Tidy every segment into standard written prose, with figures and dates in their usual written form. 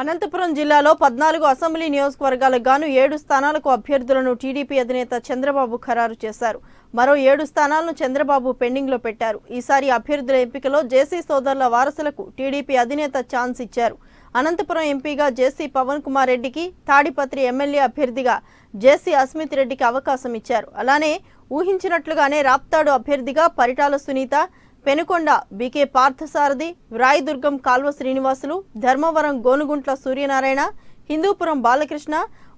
అనంతపురం జిల్లాలో 14 అసెంబ్లీ నియోజకవర్గాలకు గాను 7 స్థానాలకు అభ్యర్థులను టీడీపీ అధినేత చంద్రబాబు ఖరారు చేశారు. మరో 7 స్థానాలను చంద్రబాబు పెండింగ్ లో పెట్టారు. ఈసారి అభ్యర్థుల ఎంపికలో జేసీ సోదరుల వారసులకు టీడీపీ అధినేత ఛాన్స్ ఇచ్చారు. అనంతపురం ఎంపీగా జేసీ పవన్ కుమార్ రెడ్డికి, తాడిపత్రి ఎమ్మెల్యే అభ్యర్థిగా జేసీ అస్మిత్ రెడ్డికి అవకాశం ఇచ్చారు. అలానే ఊహించినట్లుగానే రాప్తాడు అభ్యర్థిగా Paritala Sunitha, Penukonda BK Parthasarathi, Rayadurgam Kalva Srinivasulu, Dharmavaram Gonuguntla Suryanarayana, Hindupuram Balakrishna,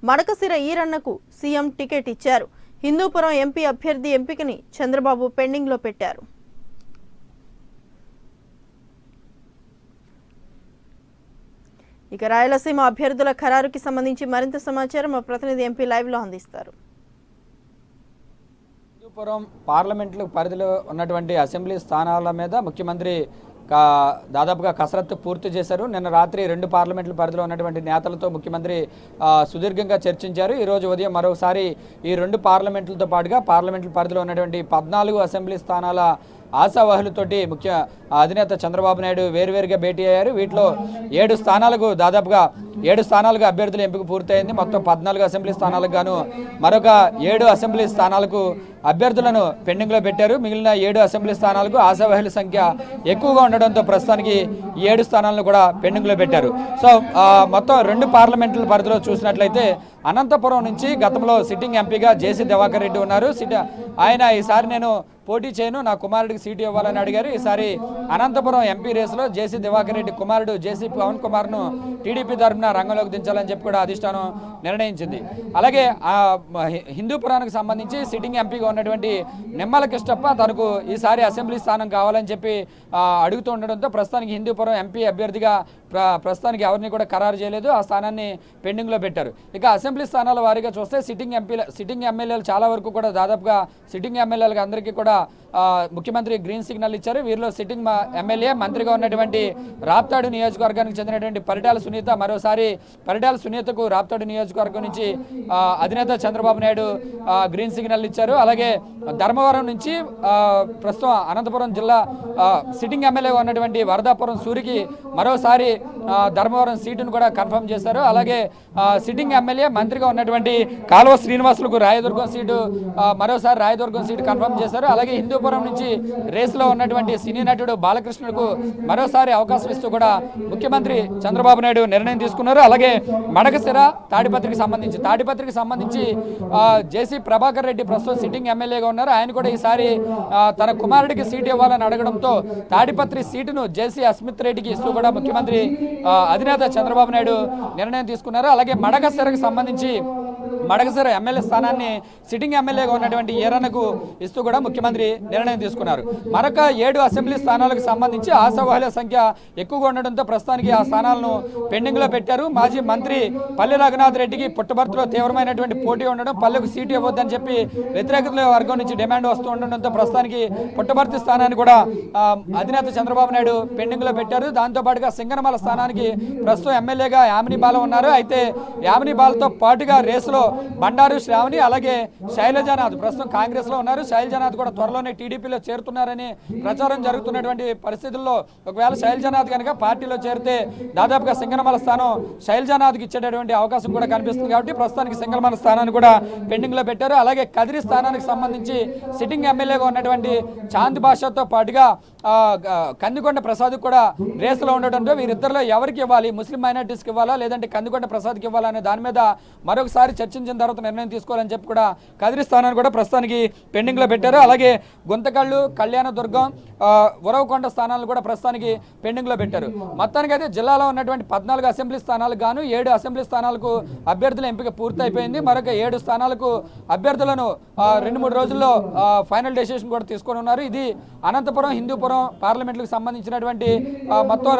Madakasira ఈరన్నకు CM ticket ఇచ్చారు. హిందూపురం ఎంపీ అభ్యర్థి ఎంపికని చంద్రబాబు పెండింగ్ లో పెట్టారు. ఇక రాయలసీమ అభ్యర్థుల ఖరారుకి సంబంధించి మరింత సమాచారం మా ప్రతినిధి ఎంపీ లైవ్ లో అందిస్తారు. హిందూపురం పార్లమెంటు పరిధిలో ఉన్నటువంటి అసెంబ్లీ స్థానాల మీద ముఖ్యమంత్రి దాదాపుగా కసరత్తు పూర్తి చేశారు. నిన్న రాత్రి 2 పార్లమెంట్ల పరిధిలో ఉన్నటువంటి నేతలతో ముఖ్యమంత్రి సుదీర్ఘంగా చర్చించారు. ఈరోజు ఉదయం మరోసారి ఈ 2 పార్లమెంట్లతో పాటుగా పార్లమెంట్ల పరిధిలో ఉన్నటువంటి 14 అసెంబ్లీ స్థానాల ఆశావాహులతోటి ముఖ్య అధినేత చంద్రబాబు నాయుడు వేరువేరుగా భేటీ అయ్యారు. వీటిలో 7 స్థానాలకు దాదాపుగా 7 స్థానాలకు అభ్యర్థుల ఎంపిక పూర్తయింది. మొత్తం 14 అసెంబ్లీ స్థానాలకు గాను మరొక 7 అసెంబ్లీ స్థానాలకు అభ్యర్థులను పెండింగ్లో పెట్టారు. మిగిలిన 7 అసెంబ్లీ స్థానాలకు ఆశావాహుల సంఖ్య ఎక్కువగా ఉండడంతో ప్రస్తుతానికి 7 స్థానాలను కూడా పెండింగ్లో పెట్టారు. సో మొత్తం 2 పార్లమెంట్ల పరిధిలో చూసినట్లయితే అనంతపురం నుంచి గతంలో సిట్టింగ్ ఎంపీగా జేసీ దివాకర్ రెడ్డి ఉన్నారు. ఆయన ఈసారి నేను పోటీ చేయను, నా కుమారుడికి సీటు ఇవ్వాలని అడిగారు. ఈసారి అనంతపురం ఎంపీ రేసులో జేసీ దివాకర్ రెడ్డి కుమారుడు జేసీ పవన్ కుమార్ను టీడీపీ తరఫున రంగంలోకి దించాలని చెప్పి కూడా అధిష్టానం నిర్ణయించింది. అలాగే హిందూపురానికి సంబంధించి సిట్టింగ్ ఎంపీగా ఉన్నటువంటి నిమ్మల కృష్ణప్ప తనకు ఈసారి అసెంబ్లీ స్థానం కావాలని చెప్పి అడుగుతూ ఉండడంతో ప్రస్తుతానికి హిందూపురం ఎంపీ అభ్యర్థిగా ప్రస్తుతానికి ఎవరిని కూడా ఖరారు చేయలేదు. ఆ స్థానాన్ని పెండింగ్లో పెట్టారు. ఇక అసెంబ్లీ స్థానాల వారీగా చూస్తే సిట్టింగ్ ఎమ్మెల్యేలు చాలా వరకు కూడా దాదాపుగా సిట్టింగ్ ఎమ్మెల్యేలకు అందరికీ కూడా ముఖ్యమంత్రి గ్రీన్ సిగ్నల్ ఇచ్చారు. వీరిలో సిట్టింగ్ ఎమ్మెల్యే మంత్రిగా ఉన్నటువంటి రాప్తాడు నియోజకవర్గానికి చెందినటువంటి పరిటాల సునీత, మరోసారి పరిటాల సునీతకు రాప్తాడు నియోజకవర్గం నుంచి అధినేత చంద్రబాబు నాయుడు గ్రీన్ సిగ్నల్ ఇచ్చారు. అలాగే ధర్మవరం నుంచి ప్రస్తుతం అనంతపురం జిల్లా సిట్టింగ్ ఎమ్మెల్యేగా ఉన్నటువంటి వరదాపురం సూరికి మరోసారి ధర్మవరం సీటును కూడా కన్ఫర్మ్ చేశారు. అలాగే సిట్టింగ్ ఎమ్మెల్యే మంత్రిగా ఉన్నటువంటి కాల్వ శ్రీనివాసులకు రాయదుర్గం సీటు మరోసారి రాయదుర్గం సీటు కన్ఫర్మ్ చేశారు. అలాగే హిందూపురం నుంచి రేసులో ఉన్నటువంటి సినీ నటుడు బాలకృష్ణకు మరోసారి అవకాశం ఇస్తూ కూడా ముఖ్యమంత్రి చంద్రబాబు నాయుడు నిర్ణయం తీసుకున్నారు. అలాగే మడకసిర తాడిపత్రికి సంబంధించి జేసీ ప్రభాకర్ రెడ్డి ప్రస్తుతం సిట్టింగ్ ఎమ్మెల్యేగా ఉన్నారు. ఆయన కూడా ఈసారి తన కుమారుడికి సీటు ఇవ్వాలని అడగడంతో తాడిపత్రి సీటును జేసీ అస్మిత్ రెడ్డికి ఇస్తూ కూడా ముఖ్యమంత్రి అధినేత చంద్రబాబు నాయుడు నిర్ణయం తీసుకున్నారు. అలాగే మడకసిరకు సంబంధించి మడకసిర ఎమ్మెల్యే స్థానాన్ని సిట్టింగ్ ఎమ్మెల్యేగా ఉన్నటువంటి ఈరన్నకు ఇస్తూ కూడా ముఖ్యమంత్రి నిర్ణయం తీసుకున్నారు. మరొక 7 అసెంబ్లీ స్థానాలకు సంబంధించి ఆశావాహుల సంఖ్య ఎక్కువగా ఉండడంతో ప్రస్తుతానికి ఆ స్థానాలను పెండింగ్లో పెట్టారు. మాజీ మంత్రి పల్లె రఘునాథ్ రెడ్డికి పుట్టబర్తిలో తీవ్రమైనటువంటి పోటీ ఉండడం, పల్లెకు సీటు ఇవ్వద్దని చెప్పి వ్యతిరేకత వర్గం నుంచి డిమాండ్ వస్తూ ఉండడంతో ప్రస్తుతానికి పుట్టబర్తి స్థానాన్ని కూడా అధినేత చంద్రబాబు నాయుడు పెండింగ్లో పెట్టారు. దాంతోపాటుగా సింగనమల స్థానానికి ప్రస్తుతం ఎమ్మెల్యేగా యామిని బాల ఉన్నారు. అయితే యామిని బాలతో పాటుగా రేసులో బండారు శ్రావణి, అలాగే శైలజానాథ్ ప్రస్తుతం కాంగ్రెస్ లో ఉన్నారు. శైలజానాథ్ కూడా త్వరలోనే టీడీపీలో చేరుతున్నారని ప్రచారం జరుగుతున్నటువంటి పరిస్థితుల్లో ఒకవేళ శైలజానాథ్ కనుక పార్టీలో చేరితే దాదాపుగా సింగనమల స్థానం శైలజానాథ్కి ఇచ్చేటటువంటి అవకాశం కూడా కనిపిస్తుంది. కాబట్టి ప్రస్తుతానికి సింగనమల స్థానాన్ని కూడా పెండింగ్ లో పెట్టారు. అలాగే కదిరి స్థానానికి సంబంధించి సిట్టింగ్ ఎమ్మెల్యేగా ఉన్నటువంటి చాంద్ బాషాతో పాటుగా కందికొండ ప్రసాద్ కూడా రేసులో ఉండడంతో వీరిద్దరిలో ఎవరికి ఇవ్వాలి, ముస్లిం మైనార్టీస్కి ఇవ్వాలా లేదంటే కందికొండ ప్రసాద్కి ఇవ్వాలా అనే దాని మీద మరొకసారి చర్చించిన తర్వాత నిర్ణయం తీసుకోవాలని చెప్పి కూడా కదిరి స్థానాన్ని కూడా ప్రస్తుతానికి పెండింగ్ లో పెట్టారు. అలాగే గుంతకళ్ళు, కళ్యాణదుర్గం, ఉరవకొండ స్థానాలను కూడా ప్రస్తుతానికి పెండింగ్ లో పెట్టారు. మొత్తానికి అయితే జిల్లాలో ఉన్నటువంటి 14 అసెంబ్లీ స్థానాలకు గాను 7 అసెంబ్లీ స్థానాలకు అభ్యర్థుల ఎంపిక పూర్తయిపోయింది. మరొక 7 స్థానాలకు అభ్యర్థులను 2-3 రోజుల్లో ఫైనల్ డెసిషన్ కూడా తీసుకొని ఉన్నారు. ఇది అనంతపురం, హిందూపురం పార్లమెంట్లకు సంబంధించినటువంటి మొత్తం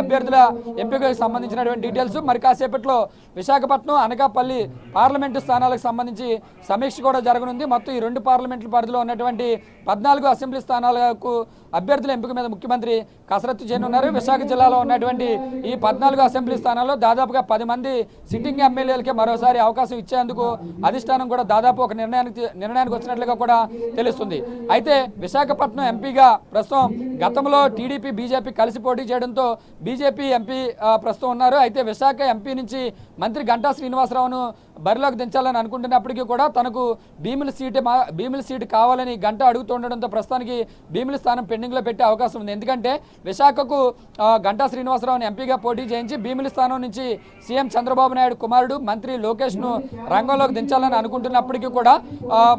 అభ్యర్థుల ఎంపికకు సంబంధించినటువంటి డీటెయిల్స్. మరి కాసేపట్లో విశాఖపట్నం, అనకాపల్లి పార్లమెంటు స్థానాలకు సంబంధించి సమీక్ష కూడా జరగనుంది. మొత్తం ఈ 2 పార్లమెంట్ల పరిధిలో ఉన్నటువంటి 14 అసెంబ్లీ స్థానాలకు అభ్యర్థుల ఎంపిక మీద ముఖ్యమంత్రి కసరత్తు చేయనున్నారు. విశాఖ జిల్లాలో ఉన్నటువంటి ఈ 14 అసెంబ్లీ స్థానాల్లో దాదాపుగా 10 మంది సిట్టింగ్ ఎమ్మెల్యేలకే మరోసారి అవకాశం ఇచ్చేందుకు అధిష్టానం కూడా దాదాపు ఒక నిర్ణయానికి వచ్చినట్లుగా కూడా తెలుస్తుంది. అయితే విశాఖపట్నం ఎంపీగా ప్రస్తుతం గతంలో టీడీపీ బీజేపీ కలిసి పోటీ చేయడంతో బీజేపీ ఎంపీ ప్రస్తుతం ఉన్నారు. అయితే విశాఖ ఎంపీ నుంచి మంత్రి గంటా శ్రీనివాసరావును బరిలోకి దించాలని అనుకుంటున్నప్పటికీ కూడా తనకు భీమిలి సీటు కావాలని గంట అడుగుతుండడంతో ప్రస్తుతానికి భీమిలి స్థానం పెండింగ్లో పెట్టే అవకాశం ఉంది. ఎందుకంటే విశాఖకు గంటా శ్రీనివాసరావుని ఎంపీగా పోటీ చేయించి భీమిలి స్థానం నుంచి సీఎం చంద్రబాబు నాయుడు కుమారుడు మంత్రి లోకేష్ను రంగంలోకి దించాలని అనుకుంటున్నప్పటికీ కూడా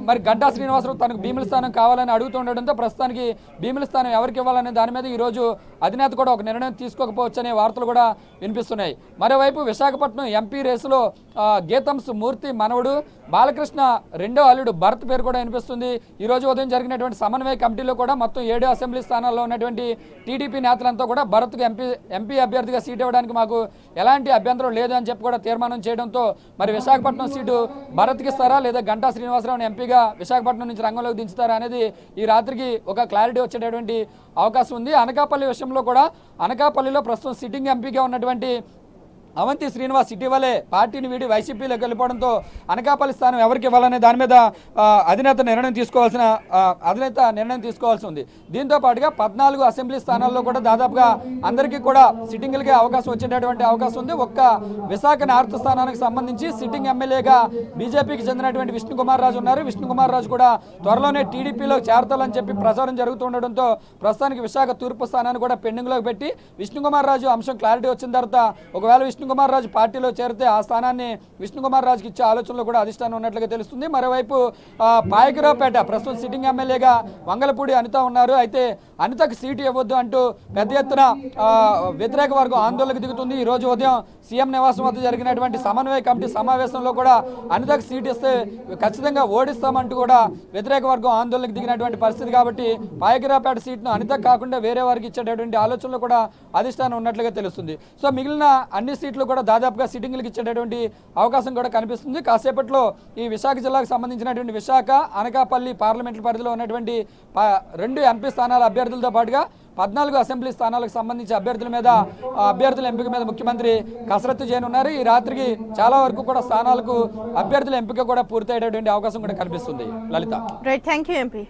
మరి గంటా శ్రీనివాసరావు తనకు భీమిలి స్థానం కావాలని అడుగుతుండడంతో ప్రస్తుతానికి భీమిలి స్థానం ఎవరికి ఇవ్వాలనే దాని మీద ఈరోజు అధినేత కూడా ఒక నిర్ణయం తీసుకోకపోవచ్చు అనే వార్తలు కూడా వినిపిస్తున్నాయి. మరోవైపు విశాఖపట్నం ఎంపీ రేసులో గీతంస్ మూర్తి మనవడు బాలకృష్ణ రెండో అల్లుడు భరత్ పేరు కూడా వినిపిస్తుంది. ఈ రోజు ఉదయం జరిగినటువంటి సమన్వయ కమిటీలో కూడా మొత్తం 7 అసెంబ్లీ స్థానాల్లో ఉన్నటువంటి టీడీపీ నేతలంతా కూడా భరత్కు ఎంపీ అభ్యర్థిగా సీట్ ఇవ్వడానికి మాకు ఎలాంటి అభ్యంతరం లేదు అని చెప్పి కూడా తీర్మానం చేయడంతో మరి విశాఖపట్నం సీటు భరత్కి ఇస్తారా లేదా గంటా శ్రీనివాసరావుని ఎంపీగా విశాఖపట్నం నుంచి రంగంలోకి దించుతారా అనేది ఈ రాత్రికి ఒక క్లారిటీ వచ్చేటటువంటి అవకాశం ఉంది. అనకాపల్లి విషయంలో కూడా అనకాపల్లిలో ప్రస్తుతం సిట్టింగ్ ఎంపీగా ఉన్నటువంటి అవంతి శ్రీనివాస్ ఇటీవలే పార్టీని వీడి వైసీపీలోకి వెళ్ళిపోవడంతో అనకాపల్లి స్థానం ఎవరికి ఇవ్వాలనే దాని మీద అధినేత నిర్ణయం తీసుకోవాల్సి ఉంది. దీంతో పాటుగా 14 అసెంబ్లీ స్థానాల్లో కూడా దాదాపుగా అందరికీ కూడా సిట్టింగ్లకే అవకాశం వచ్చేటటువంటి అవకాశం ఉంది. ఒక్క విశాఖ నార్త్ స్థానానికి సంబంధించి సిట్టింగ్ ఎమ్మెల్యేగా బీజేపీకి చెందినటువంటి విష్ణుకుమార్ రాజు ఉన్నారు. విష్ణుకుమార్ రాజు కూడా త్వరలోనే టీడీపీలో చేరతాలని చెప్పి ప్రచారం జరుగుతుండడంతో ప్రస్తుతానికి విశాఖ తూర్పు స్థానాన్ని కూడా పెండింగ్లోకి పెట్టి విష్ణుకుమార్ రాజు అంశం క్లారిటీ వచ్చిన తర్వాత ఒకవేళ విష్ణుకుమార్ రాజు పార్టీలో చేరితే ఆ స్థానాన్ని విష్ణుకుమార్ రాజుకి ఇచ్చే ఆలోచనలో కూడా అధిష్టానం ఉన్నట్లుగా తెలుస్తుంది. మరోవైపు పాయకరావుపేట ప్రస్తుతం సిట్టింగ్ ఎమ్మెల్యేగా వంగలపూడి అనిత ఉన్నారు. అయితే అనితకు సీటు ఇవ్వద్దు అంటూ పెద్ద ఎత్తున వ్యతిరేక వర్గం ఆందోళనకు దిగుతుంది. ఈ రోజు ఉదయం సీఎం నివాసం వద్ద జరిగినటువంటి సమన్వయ కమిటీ సమావేశంలో కూడా అనితకు సీటు ఇస్తే ఖచ్చితంగా ఓడిస్తామంటూ కూడా వ్యతిరేక వర్గం ఆందోళనకు దిగినటువంటి పరిస్థితి. కాబట్టి పాయకరావుపేట సీట్ను అనితకు కాకుండా వేరే వారికి ఇచ్చేటటువంటి ఆలోచనలో కూడా అధిష్టానం ఉన్నట్లుగా తెలుస్తుంది. సో మిగిలిన అన్ని సీట్లు కూడా దాదాపుగా సిట్టింగ్లకు ఇచ్చేటటువంటి అవకాశం కూడా కనిపిస్తుంది. కాసేపట్లో ఈ విశాఖ జిల్లాకు సంబంధించినటువంటి విశాఖ అనకాపల్లి పార్లమెంటరీ పరిధిలో ఉన్నటువంటి 2 ఎంపీ స్థానాల అభ్యర్థులతో పాటుగా 14 అసెంబ్లీ స్థానాలకు సంబంధించి అభ్యర్థుల ఎంపిక మీద ముఖ్యమంత్రి కసరత్తు చేయనున్నారు. ఈ రాత్రికి చాలా వరకు కూడా స్థానాలకు అభ్యర్థుల ఎంపిక కూడా పూర్తయ్యేటటువంటి అవకాశం కూడా కనిపిస్తుంది. లలిత. Right, thank you MP.